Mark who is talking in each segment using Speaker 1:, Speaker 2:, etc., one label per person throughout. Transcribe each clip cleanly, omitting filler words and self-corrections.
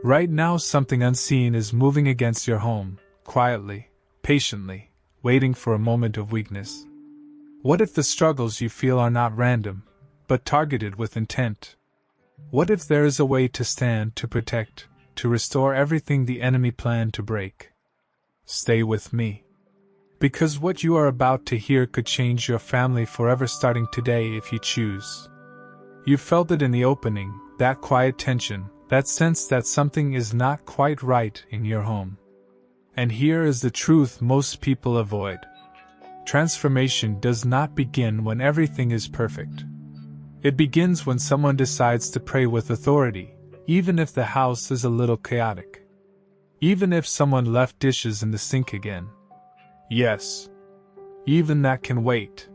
Speaker 1: Right now, something unseen is moving against your home, quietly, patiently, waiting for a moment of weakness. What if the struggles you feel are not random, but targeted with intent? What if there is a way to stand, to protect, to restore everything the enemy planned to break? Stay with me. Because what you are about to hear could change your family forever, starting today if you choose. You felt it in the opening, that quiet tension, that sense that something is not quite right in your home. And here is the truth most people avoid. Transformation does not begin when everything is perfect. It begins when someone decides to pray with authority, even if the house is a little chaotic. Even if someone left dishes in the sink again. Yes. Even that can wait.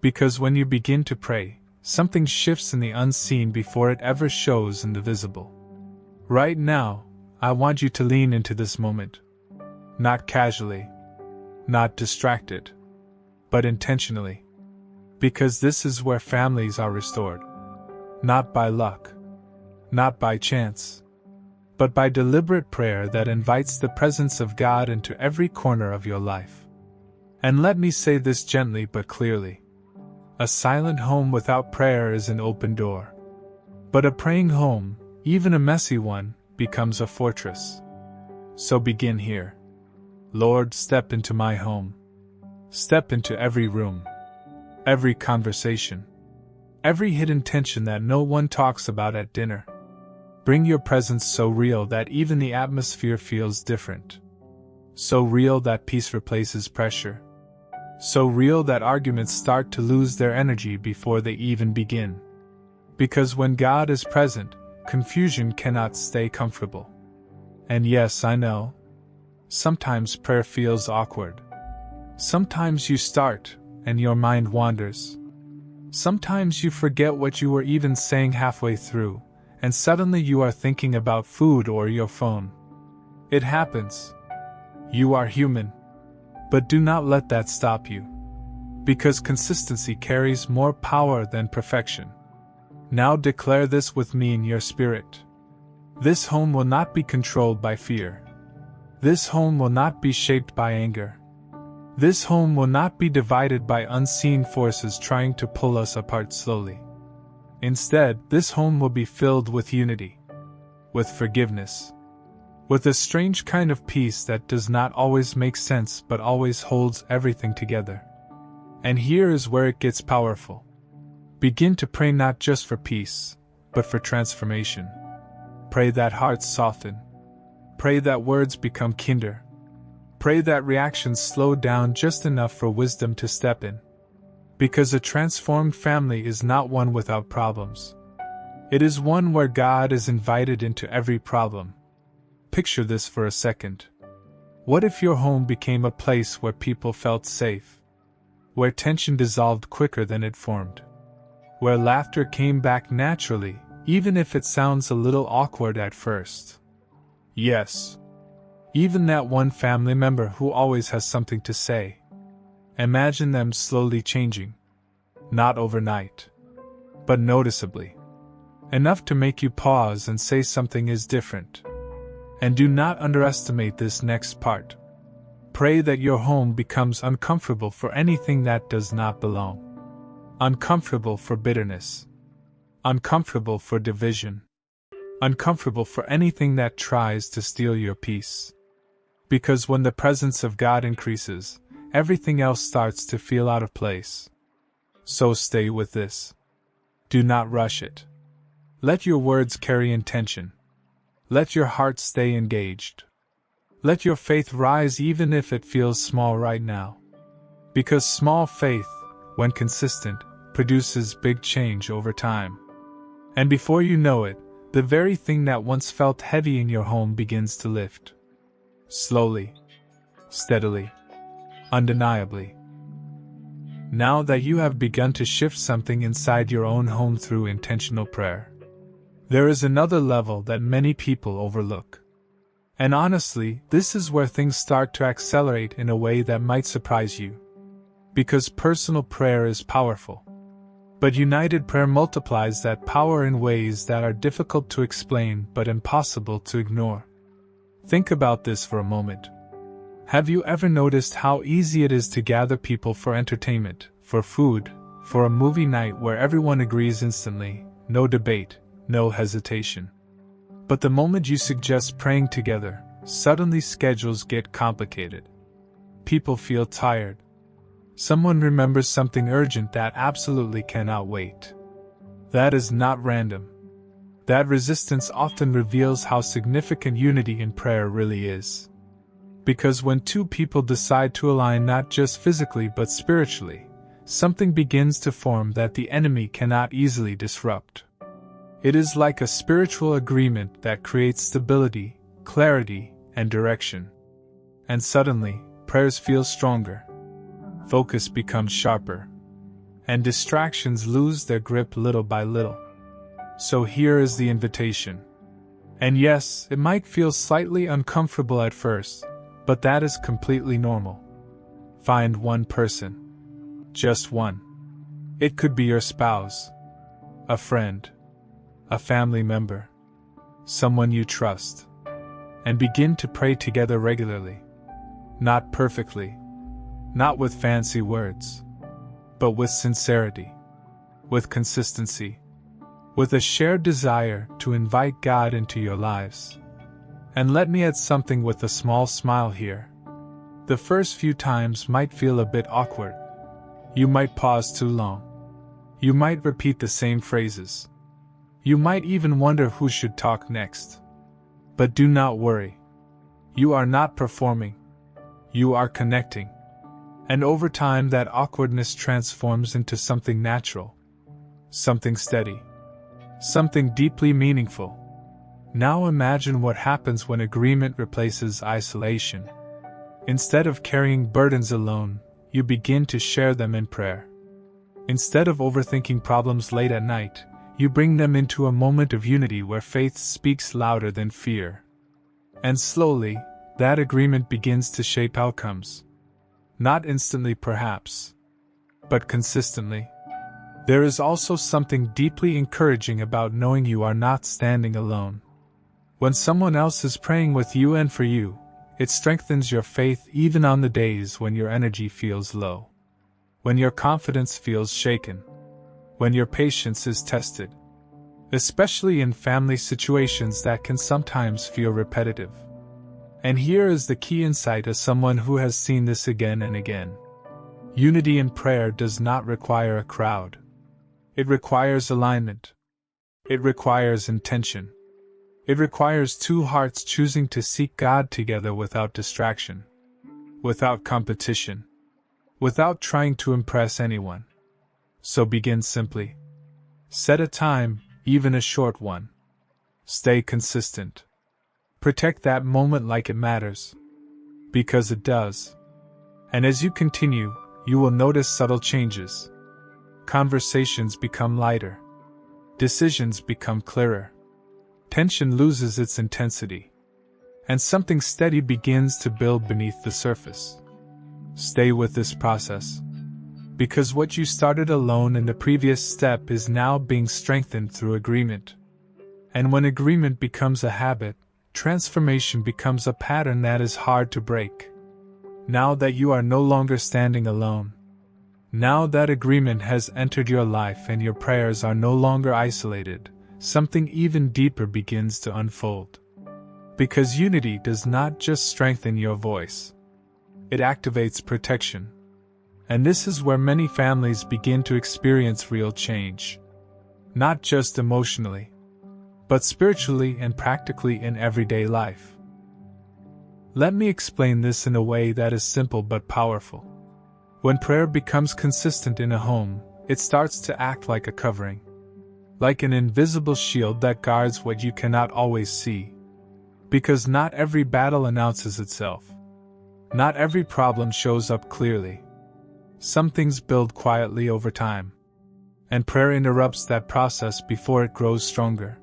Speaker 1: Because when you begin to pray, something shifts in the unseen before it ever shows in the visible. Right now, I want you to lean into this moment. Not casually. Not distracted. But intentionally. Because this is where families are restored. Not by luck. Not by chance. But by deliberate prayer that invites the presence of God into every corner of your life. And let me say this gently but clearly. A silent home without prayer is an open door. But a praying home, even a messy one, becomes a fortress. So begin here. Lord, step into my home. Step into every room. Every conversation. Every hidden tension that no one talks about at dinner. Bring your presence so real that even the atmosphere feels different. So real that peace replaces pressure. So real that arguments start to lose their energy before they even begin. Because when God is present, confusion cannot stay comfortable. And yes, I know. Sometimes prayer feels awkward. Sometimes you start, and your mind wanders. Sometimes you forget what you were even saying halfway through, and suddenly you are thinking about food or your phone. It happens. You are human. But do not let that stop you. Because consistency carries more power than perfection. Now declare this with me in your spirit. This home will not be controlled by fear. This home will not be shaped by anger. This home will not be divided by unseen forces trying to pull us apart slowly. Instead, this home will be filled with unity, with forgiveness, with a strange kind of peace that does not always make sense but always holds everything together. And here is where it gets powerful. Begin to pray not just for peace, but for transformation. Pray that hearts soften. Pray that words become kinder. Pray that reactions slow down just enough for wisdom to step in. Because a transformed family is not one without problems. It is one where God is invited into every problem. Picture this for a second. What if your home became a place where people felt safe? Where tension dissolved quicker than it formed? Where laughter came back naturally, even if it sounds a little awkward at first? Yes. Even that one family member who always has something to say. Imagine them slowly changing. Not overnight. But noticeably. Enough to make you pause and say something is different. And do not underestimate this next part. Pray that your home becomes uncomfortable for anything that does not belong. Uncomfortable for bitterness. Uncomfortable for division. Uncomfortable for anything that tries to steal your peace. Because when the presence of God increases, everything else starts to feel out of place. So stay with this. Do not rush it. Let your words carry intention. Let your heart stay engaged. Let your faith rise even if it feels small right now. Because small faith, when consistent, produces big change over time. And before you know it, the very thing that once felt heavy in your home begins to lift. Slowly. Steadily. Undeniably. Now that you have begun to shift something inside your own home through intentional prayer, there is another level that many people overlook. And honestly, this is where things start to accelerate in a way that might surprise you. Because personal prayer is powerful. But united prayer multiplies that power in ways that are difficult to explain but impossible to ignore. Think about this for a moment. Have you ever noticed how easy it is to gather people for entertainment, for food, for a movie night where everyone agrees instantly, no debate, no hesitation? But the moment you suggest praying together, suddenly schedules get complicated. People feel tired. Someone remembers something urgent that absolutely cannot wait. That is not random. That resistance often reveals how significant unity in prayer really is. Because when two people decide to align not just physically but spiritually, something begins to form that the enemy cannot easily disrupt. It is like a spiritual agreement that creates stability, clarity, and direction. And suddenly, prayers feel stronger. Focus becomes sharper. And distractions lose their grip little by little. So here is the invitation. And yes, it might feel slightly uncomfortable at first, but that is completely normal. Find one person. Just one. It could be your spouse, a friend, a family member, someone you trust, and begin to pray together regularly. Not perfectly, not with fancy words, but with sincerity, with consistency, with a shared desire to invite God into your lives. And let me add something with a small smile here. The first few times might feel a bit awkward. You might pause too long. You might repeat the same phrases. You might even wonder who should talk next. But do not worry. You are not performing. You are connecting. And over time that awkwardness transforms into something natural. Something steady. Something deeply meaningful. Now imagine what happens when agreement replaces isolation. Instead of carrying burdens alone, you begin to share them in prayer. Instead of overthinking problems late at night, you bring them into a moment of unity where faith speaks louder than fear. And slowly, that agreement begins to shape outcomes. Not instantly perhaps, but consistently. There is also something deeply encouraging about knowing you are not standing alone. When someone else is praying with you and for you, it strengthens your faith even on the days when your energy feels low. When your confidence feels shaken. When your patience is tested. Especially in family situations that can sometimes feel repetitive. And here is the key insight as someone who has seen this again and again. Unity in prayer does not require a crowd. It requires alignment. It requires intention. It requires two hearts choosing to seek God together without distraction, without competition, without trying to impress anyone. So begin simply. Set a time, even a short one. Stay consistent. Protect that moment like it matters. Because it does. And as you continue, you will notice subtle changes. Conversations become lighter. Decisions become clearer. Tension loses its intensity. And something steady begins to build beneath the surface. Stay with this process. Because what you started alone in the previous step is now being strengthened through agreement. And when agreement becomes a habit, transformation becomes a pattern that is hard to break. Now that you are no longer standing alone. Now that agreement has entered your life and your prayers are no longer isolated, something even deeper begins to unfold. Because unity does not just strengthen your voice. It activates protection. And this is where many families begin to experience real change. Not just emotionally, but spiritually and practically in everyday life. Let me explain this in a way that is simple but powerful. When prayer becomes consistent in a home, it starts to act like a covering. Like an invisible shield that guards what you cannot always see. Because not every battle announces itself. Not every problem shows up clearly. Some things build quietly over time. And prayer interrupts that process before it grows stronger.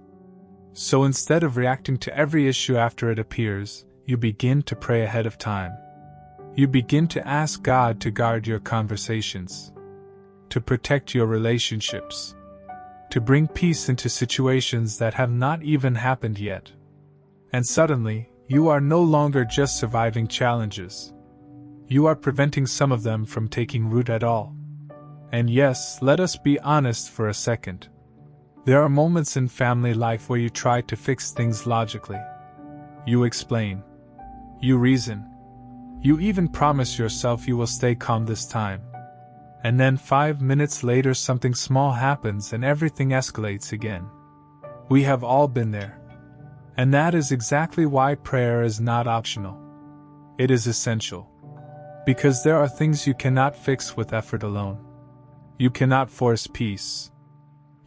Speaker 1: So instead of reacting to every issue after it appears, you begin to pray ahead of time. You begin to ask God to guard your conversations. to protect your relationships, to bring peace into situations that have not even happened yet. And suddenly, you are no longer just surviving challenges. You are preventing some of them from taking root at all. And yes, let us be honest for a second. There are moments in family life where you try to fix things logically. You explain. You reason. You even promise yourself you will stay calm this time. And then 5 minutes later something small happens and everything escalates again. We have all been there. And that is exactly why prayer is not optional. It is essential. Because there are things you cannot fix with effort alone. You cannot force peace.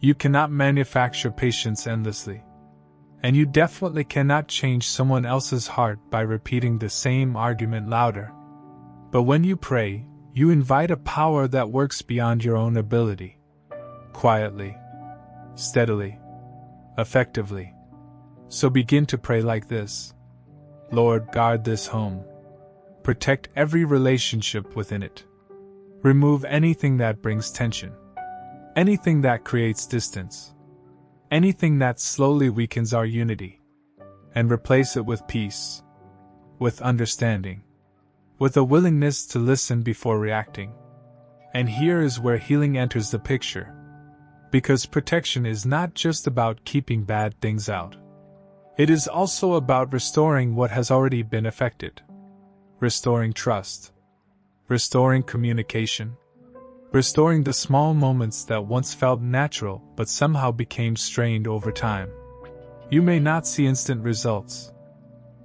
Speaker 1: You cannot manufacture patience endlessly. And you definitely cannot change someone else's heart by repeating the same argument louder. But when you pray, you invite a power that works beyond your own ability. Quietly, steadily, effectively. So begin to pray like this. Lord, guard this home. Protect every relationship within it. Remove anything that brings tension. Anything that creates distance. Anything that slowly weakens our unity. And replace it with peace. With understanding. With a willingness to listen before reacting. And here is where healing enters the picture. Because protection is not just about keeping bad things out. It is also about restoring what has already been affected. Restoring trust. Restoring communication. Restoring the small moments that once felt natural but somehow became strained over time. You may not see instant results.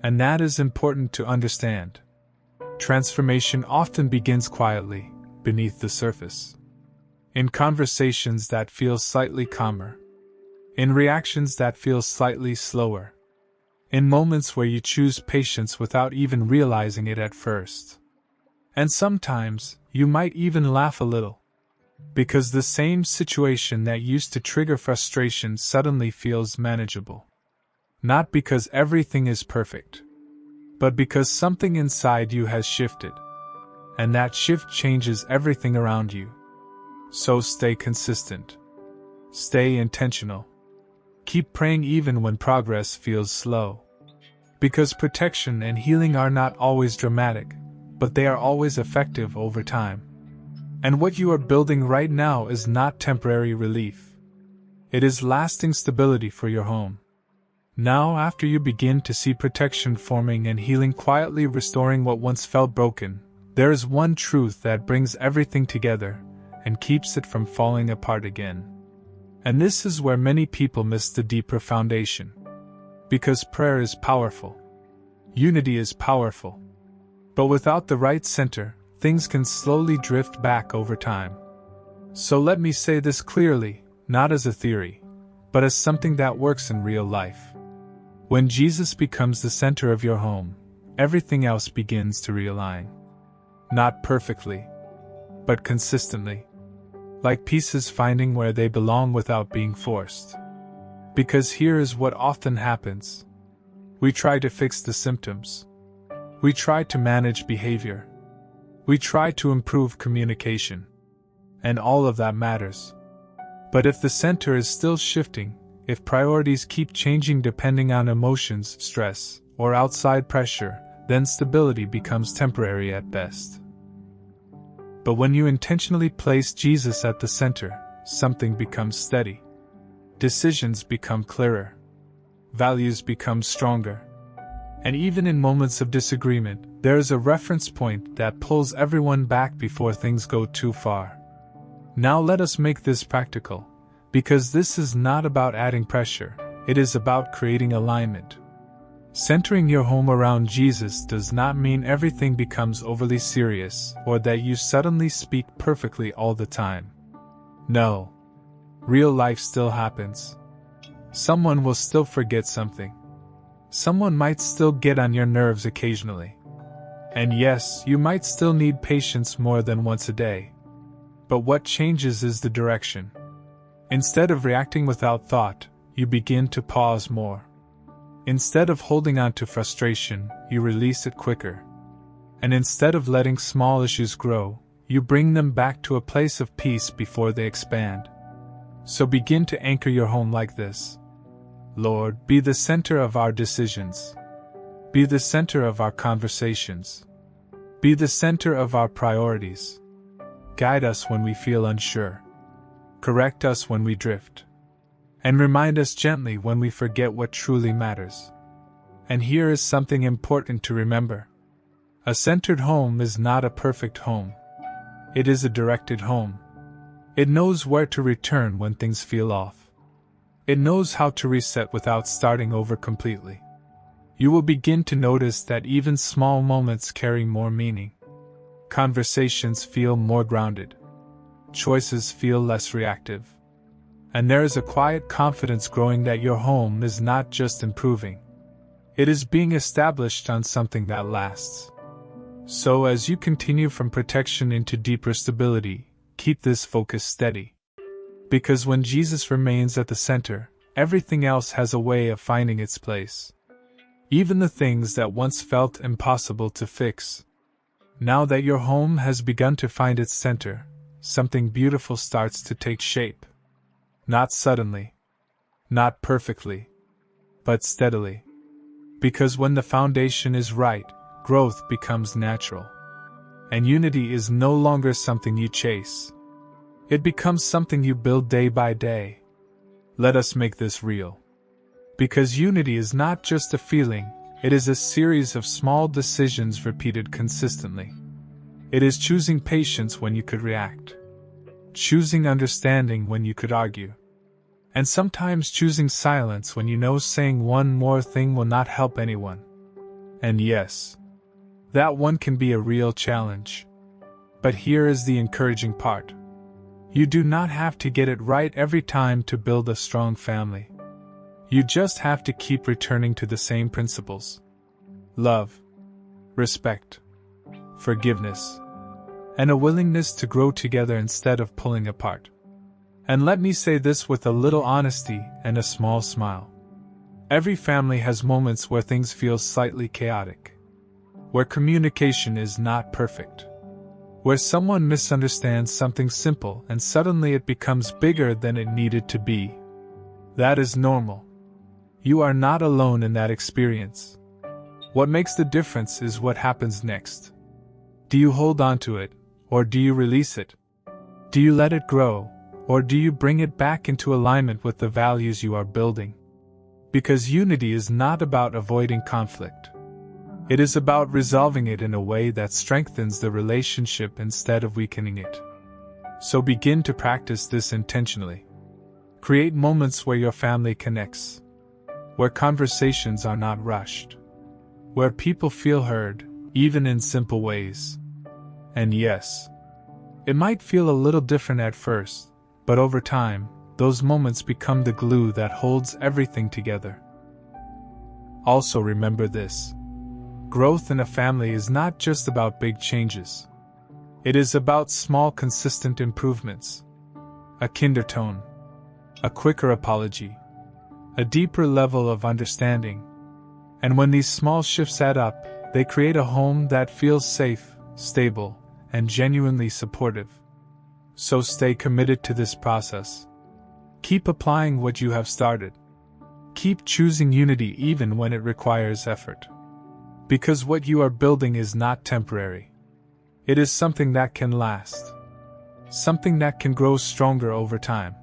Speaker 1: And that is important to understand. Transformation often begins quietly, beneath the surface. In conversations that feel slightly calmer. In reactions that feel slightly slower. In moments where you choose patience without even realizing it at first. And sometimes, you might even laugh a little. Because the same situation that used to trigger frustration suddenly feels manageable. Not because everything is perfect. But because something inside you has shifted. And that shift changes everything around you. So stay consistent. Stay intentional. Keep praying even when progress feels slow. Because protection and healing are not always dramatic, but they are always effective over time. And what you are building right now is not temporary relief. It is lasting stability for your home. Now, after you begin to see protection forming and healing quietly restoring what once felt broken, there is one truth that brings everything together and keeps it from falling apart again. And this is where many people miss the deeper foundation. Because prayer is powerful. Unity is powerful. But without the right center, things can slowly drift back over time. So let me say this clearly, not as a theory, but as something that works in real life. When Jesus becomes the center of your home, everything else begins to realign. Not perfectly, but consistently. Like pieces finding where they belong without being forced. Because here is what often happens. We try to fix the symptoms. We try to manage behavior. We try to improve communication. And all of that matters. But if the center is still shifting, if priorities keep changing depending on emotions, stress, or outside pressure, then stability becomes temporary at best. But when you intentionally place Jesus at the center, something becomes steady. Decisions become clearer. Values become stronger. And even in moments of disagreement, there is a reference point that pulls everyone back before things go too far. Now let us make this practical, because this is not about adding pressure, it is about creating alignment. Centering your home around Jesus does not mean everything becomes overly serious or that you suddenly speak perfectly all the time. No. Real life still happens. Someone will still forget something. Someone might still get on your nerves occasionally. And yes, you might still need patience more than once a day. But what changes is the direction. Instead of reacting without thought, you begin to pause more. Instead of holding on to frustration, you release it quicker. And instead of letting small issues grow, you bring them back to a place of peace before they expand. So begin to anchor your home like this. Lord, be the center of our decisions. Be the center of our conversations. Be the center of our priorities. Guide us when we feel unsure. Correct us when we drift. And remind us gently when we forget what truly matters. And here is something important to remember. A centered home is not a perfect home. It is a directed home. It knows where to return when things feel off. It knows how to reset without starting over completely. You will begin to notice that even small moments carry more meaning. Conversations feel more grounded. Choices feel less reactive. And there is a quiet confidence growing that your home is not just improving. It is being established on something that lasts. So as you continue from protection into deeper stability, keep this focus steady. Because when Jesus remains at the center, everything else has a way of finding its place. Even the things that once felt impossible to fix. Now that your home has begun to find its center, something beautiful starts to take shape. Not suddenly. Not perfectly. But steadily. Because when the foundation is right, growth becomes natural. And unity is no longer something you chase. It becomes something you build day by day. Let us make this real. Because unity is not just a feeling, it is a series of small decisions repeated consistently. It is choosing patience when you could react. Choosing understanding when you could argue. And sometimes choosing silence when you know saying one more thing will not help anyone. And yes, that one can be a real challenge. But here is the encouraging part. You do not have to get it right every time to build a strong family. You just have to keep returning to the same principles. Love, respect, forgiveness, and a willingness to grow together instead of pulling apart. And let me say this with a little honesty and a small smile. Every family has moments where things feel slightly chaotic. Where communication is not perfect. Where someone misunderstands something simple and suddenly it becomes bigger than it needed to be. That is normal. You are not alone in that experience. What makes the difference is what happens next. Do you hold on to it, or do you release it? Do you let it grow, or do you bring it back into alignment with the values you are building? Because unity is not about avoiding conflict. It is about resolving it in a way that strengthens the relationship instead of weakening it. So begin to practice this intentionally. Create moments where your family connects. Where conversations are not rushed. Where people feel heard, even in simple ways. And yes, it might feel a little different at first, but over time, those moments become the glue that holds everything together. Also remember this. Growth in a family is not just about big changes. It is about small consistent improvements. A kinder tone. A quicker apology. A deeper level of understanding. And when these small shifts add up, they create a home that feels safe, stable, and genuinely supportive. So stay committed to this process. Keep applying what you have started. Keep choosing unity even when it requires effort. Because what you are building is not temporary. It is something that can last. Something that can grow stronger over time.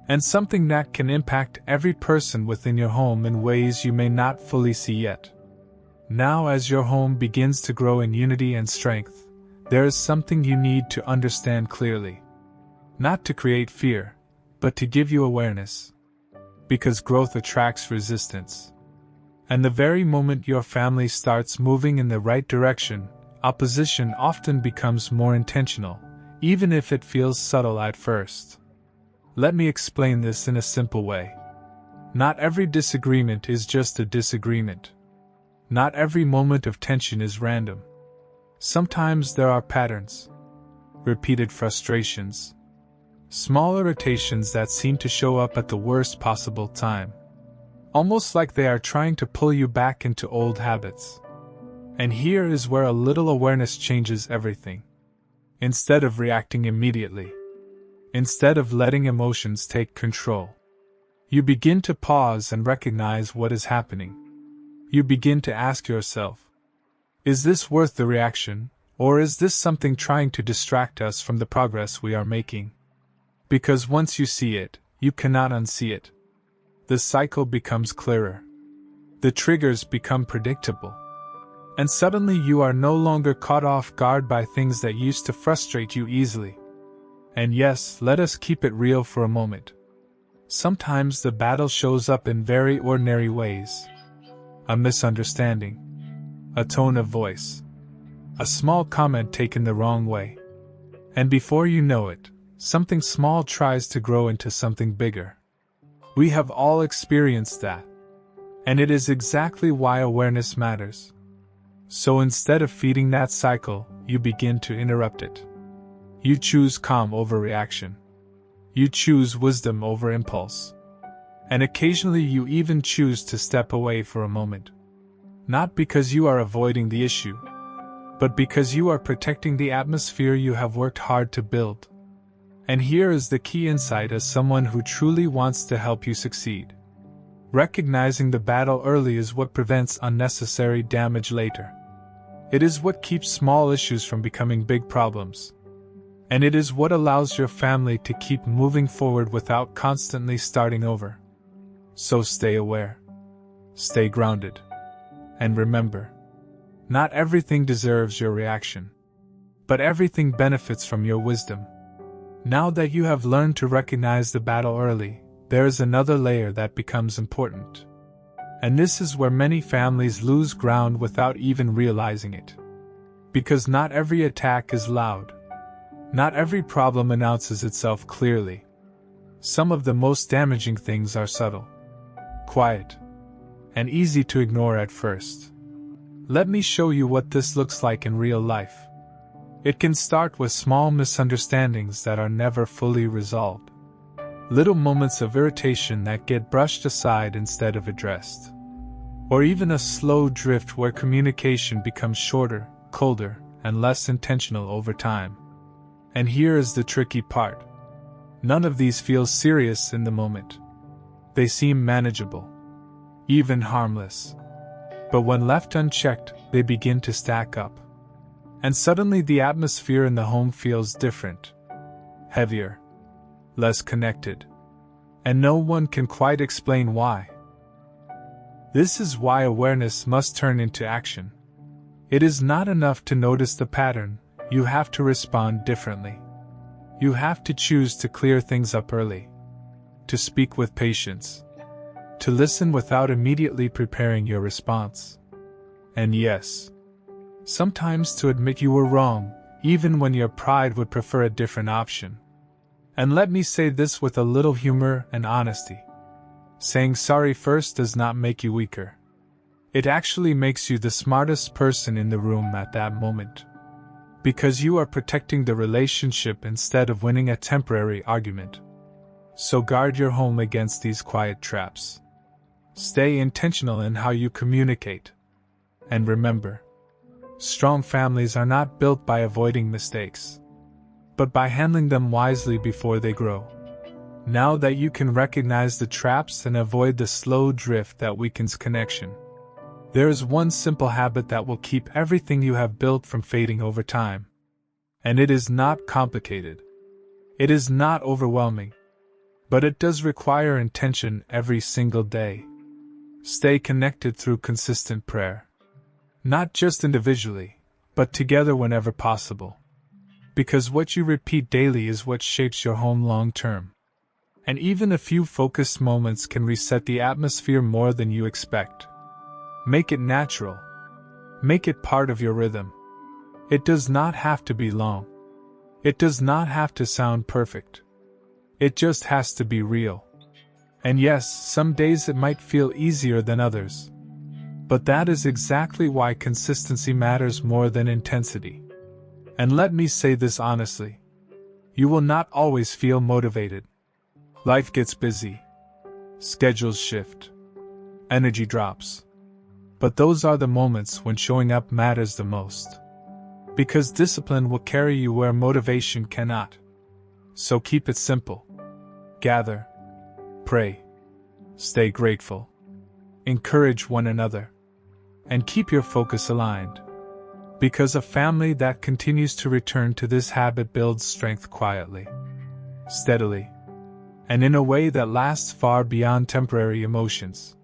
Speaker 1: And something that can impact every person within your home in ways you may not fully see yet. Now, as your home begins to grow in unity and strength, there is something you need to understand clearly. Not to create fear, but to give you awareness. Because growth attracts resistance. And the very moment your family starts moving in the right direction, opposition often becomes more intentional, even if it feels subtle at first. Let me explain this in a simple way. Not every disagreement is just a disagreement. Not every moment of tension is random. Sometimes there are patterns. Repeated frustrations. Small irritations that seem to show up at the worst possible time. Almost like they are trying to pull you back into old habits. And here is where a little awareness changes everything. instead of reacting immediately. Instead of letting emotions take control. You begin to pause and recognize what is happening. You begin to ask yourself, is this worth the reaction, or is this something trying to distract us from the progress we are making? Because once you see it, you cannot unsee it. The cycle becomes clearer. The triggers become predictable. And suddenly you are no longer caught off guard by things that used to frustrate you easily. And yes, let us keep it real for a moment. Sometimes the battle shows up in very ordinary ways. A misunderstanding. A tone of voice. A small comment taken the wrong way. And before you know it, something small tries to grow into something bigger. We have all experienced that. And it is exactly why awareness matters. So instead of feeding that cycle, you begin to interrupt it. You choose calm over reaction. You choose wisdom over impulse. And occasionally you even choose to step away for a moment. Not because you are avoiding the issue, but because you are protecting the atmosphere you have worked hard to build. And here is the key insight as someone who truly wants to help you succeed. Recognizing the battle early is what prevents unnecessary damage later. It is what keeps small issues from becoming big problems. And it is what allows your family to keep moving forward without constantly starting over. So stay aware. Stay grounded. And remember, not everything deserves your reaction. But everything benefits from your wisdom. Now that you have learned to recognize the battle early, there is another layer that becomes important. And this is where many families lose ground without even realizing it. Because not every attack is loud. Not every problem announces itself clearly. Some of the most damaging things are subtle, quiet, and easy to ignore at first. Let me show you what this looks like in real life. It can start with small misunderstandings that are never fully resolved. Little moments of irritation that get brushed aside instead of addressed. Or even a slow drift where communication becomes shorter, colder, and less intentional over time. And here is the tricky part. None of these feels serious in the moment. They seem manageable, even harmless. But when left unchecked, they begin to stack up. And suddenly the atmosphere in the home feels different. Heavier. Less connected. And no one can quite explain why. This is why awareness must turn into action. It is not enough to notice the pattern. You have to respond differently. You have to choose to clear things up early. To speak with patience. To listen without immediately preparing your response. And yes, sometimes to admit you were wrong, even when your pride would prefer a different option. And let me say this with a little humor and honesty. Saying sorry first does not make you weaker. It actually makes you the smartest person in the room at that moment. Because you are protecting the relationship instead of winning a temporary argument. So guard your home against these quiet traps. Stay intentional in how you communicate. And remember, strong families are not built by avoiding mistakes, but by handling them wisely before they grow. Now that you can recognize the traps and avoid the slow drift that weakens connection, there is one simple habit that will keep everything you have built from fading over time. And it is not complicated. It is not overwhelming. But it does require intention every single day. Stay connected through consistent prayer. Not just individually, but together whenever possible. Because what you repeat daily is what shapes your home long term. And even a few focused moments can reset the atmosphere more than you expect. Make it natural. Make it part of your rhythm. It does not have to be long. It does not have to sound perfect. It just has to be real. And yes, some days it might feel easier than others. But that is exactly why consistency matters more than intensity. And let me say this honestly. You will not always feel motivated. Life gets busy. Schedules shift. Energy drops. But those are the moments when showing up matters the most. Because discipline will carry you where motivation cannot. So keep it simple. Gather, pray, stay grateful, encourage one another, and keep your focus aligned. Because a family that continues to return to this habit builds strength quietly, steadily, and in a way that lasts far beyond temporary emotions.